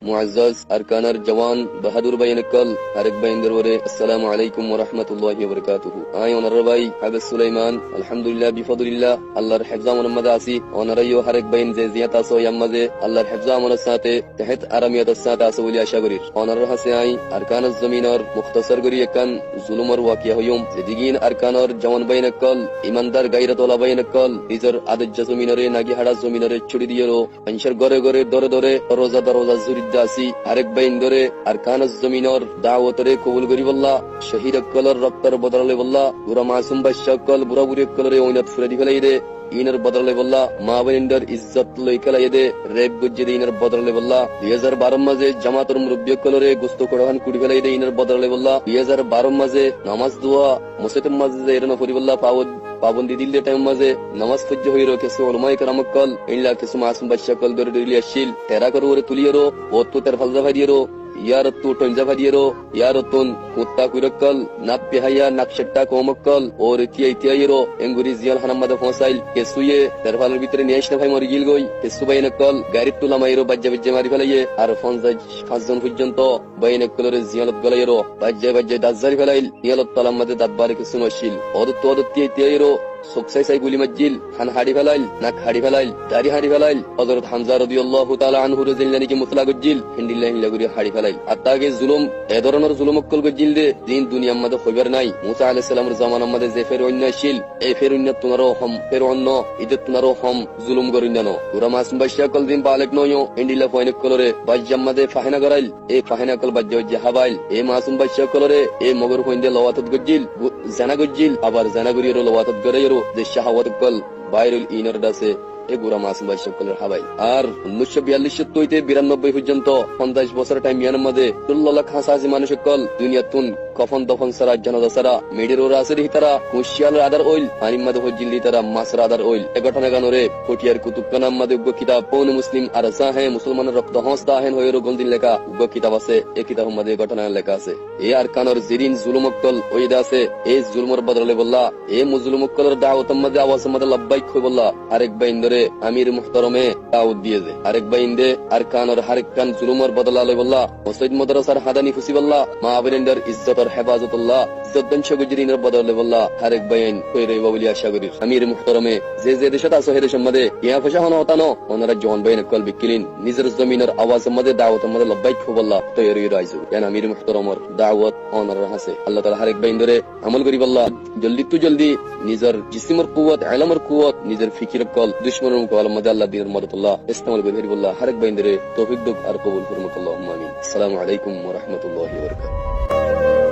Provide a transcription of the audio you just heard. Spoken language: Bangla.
মুআজ্জাজ আরকানার জওয়ান বাহাদুর বাইনকল আরেক বাইনদের ওরে আসসালামু আলাইকুম ওয়া রাহমাতুল্লাহি ওয়া বারাকাতুহু। আই ওনার ভাই হাবিব সুলাইমান আলহামদুলিল্লাহ বিফাদুলিল্লাহ আল্লাহর হেফজ আমনের আসি ওনারাইও আরেক বাইন যে জিয়াত আসো ইয়ামাজে আল্লাহর হেফজ আমনের সাথে তাহাত আরামিয়াতের সাথে আসো বলি আশা করি। ওনার হাসে আই আরকানার জমিনের মুখতাসার করি একান জুলুমর ওয়াকিয়া হইম যেদিগিন আরকানার জওয়ান বাইনকল ইমানদার গায়রাতওয়ালা বাইনকল নিজের আদজ্জ জমিনরে নাগি হাড়া জমিনরে ছুড়ি দিয়েরো মানুষের ঘরে ঘরে দরে দরে রোজা দরজা জুরিদাসি আরেক বাইন ধরে আরকানাস জমিনর দাওয়াতরে কবুল করি বল্লা শহীদ কলর রক্তর বদলে বল্লা পুরা মাসুম বাদশাকল বুড়া বুড়ি কলরে ওইনাত ফুরে দি ফেলাই রে ইনার বদলে বল্লা মা বোনদের ইজ্জত লই খেলাই দে রেপ গুজ্জে দে ইনার বদলে বল্লা 2012 মাঝে জামাতের মুরব্বী কলরে গুস্ত কোড়ান কুড়ি ফেলাই দে ইনার বদলে বল্লা 2012 মাঝে নামাজ দোয়া মসজিদের মাঝে এরনা করি বল্লা পাবন্দি দিল্লি টাইম মাঝে নামাজ ফজ্জ হইরো কিছু উলামায়ে কেরাম কল ইল্লা কিছু মাসুম বাদশাকল দরে দিলি আসিল তেরা করো ওরে তুলিয়েরো ও তো তের ফালজা ভাইয়েরো ইয়ার তো টঞ্জা ভাইয়েরো ইয়ার তুন কুত্তা কুরকল নাপ পেহাইয়া নাকশট্টা কোমকল ওর ইতিয়াইরো এঙ্গুরি জিয়াল হানামাদে ফসাইল কেসুয়ে তের ফালের ভিতরে নিয়েছ না ভাই মরি গিল গই কেসু বাইনকল গাড়ি তুলা মাইরো বাজ্জা বাজ্জা মারি ফেলাইয়ে আর পাঁচজন পর্যন্ত বাইনকলরে জিয়ালত গলাইরো বাজ্জা দাজ্জারি ফেলাইল ইয়ালত তালামাদে দাব্বারে কিছু নশিল অদত ইতিয়াইরো সবসাই গুলি মজ্জিল খান হাড়ি ফেলাইল নাক হাড়ি ফেলাইল দাড়ি হাড়ি ফেলাইল হযরত হামজা রাদিয়াল্লাহু তাআলা আনহু রাদিয়াল্লাহু কি মুতলা গজ্জিল হিন্দিল্লাহ গুরি হাড়ি ফেলাইল আত্তাগে জুলুম এ ধরনের জুলুম অকল গজ্জিল দে দিন দুনিয়ার মধ্যে হইবার নাই মুসা আলাইহিস সালামের জামানার মধ্যে যে ফেরউন ছিল এই ফেরউন তোমারও হম ফেরউন ইদত তোমারও হম জুলুম করিন না পুরা মাসুম বাদশা কল দিন বালেক নয় হিন্দিল্লাহ ফয়নক কলরে বাজ্জাম মধ্যে ফাহিনা করাইল এই ফাহিনা কল বাজ্জা হাবাইল এই মাসুম বাদশা কলরে এই মগর কইন্দে লওয়াতত গজ্জিল জানা গজ্জিল আবার জানা গরিয়র লওয়াতত গরাইরো যে শাহাওয়াত কল বাইরুল ইনার দাসে এগুরা মাসুম বাদশা কলের হাবাই আর 1942 থেকে 92 পর্যন্ত 50 বছর টাইম ইয়ার মধ্যে 16 লাখ হাসাজি মানুষ কল দুনিয়াতুন কফন দফন সারা জানাজা সারা মেডির ওরা আছে হিতারা কুশিয়াল আদার অয়েল আনিম মাদে হজিল্লি তারা মাসর আদার অয়েল এ ঘটনা গানরে কোটিয়ার কুতুব কানাম মাদে উগ্র কিতাব পৌন মুসলিম আরসা হে মুসলমানের রক্ত হস্তা হেন হয়েরো গন্দিন লেখা উগ্র কিতাব আছে এই কিতাব মাদে ঘটনা লেখা আছে এই আর কানর জিরিন জুলুমকল ওইদা আছে এই জুলুমর বদলে বললা এই মুজলুমকলের দাওয়াত মাদে আওয়াজ মাদে লাব্বাইক কই বললা আরেক বাইন ধরে আমির মুহতারমে দাওয়াত দিয়েছে আরেক বাইন দে আর কানর হারেক কান জুলুমর বদলালে বললা মসজিদ মাদ্রাসার হাদানি খুশি বললা মা আবরেন্ডার ইজ্জত হেফাজতুল্লাহ ইজ্জতদংশ গুজরিনের বদলে বললা আরেক বাইন কই রইবা বলি আশা করি আমির মুহতারমে যে দেশত আছে হে দেশের মধ্যে ইয়া ফসা হন হতানো ওনারা জন বাইন কল বিকিলিন নিজের জমিনের আওয়াজ মধ্যে দাওয়াত মধ্যে লাব্বাইক কই বললা তৈরি রাইজু কেন আমির মুহতারমর দাওয়াত ওনার হাসে আল্লাহ তাআলা হারেক বাইন ধরে আমল করি বললা জলদি নিজের জিসিমর কুওয়াত ইলমের কুওয়াত নিজের ফিকির কল দুশমনের মুকাবিলা মধ্যে আল্লাহ দ্বীনের মদদুল্লাহ ইস্তেমাল করি বললা হারেক বাইন ধরে তৌফিক দুক আর কবুল ফরমাক আল্লাহুম্মা আমিন আসসালামু আলাইকুম ওয়া রাহমাতুল্লাহি ওয়া বারাকাতুহু।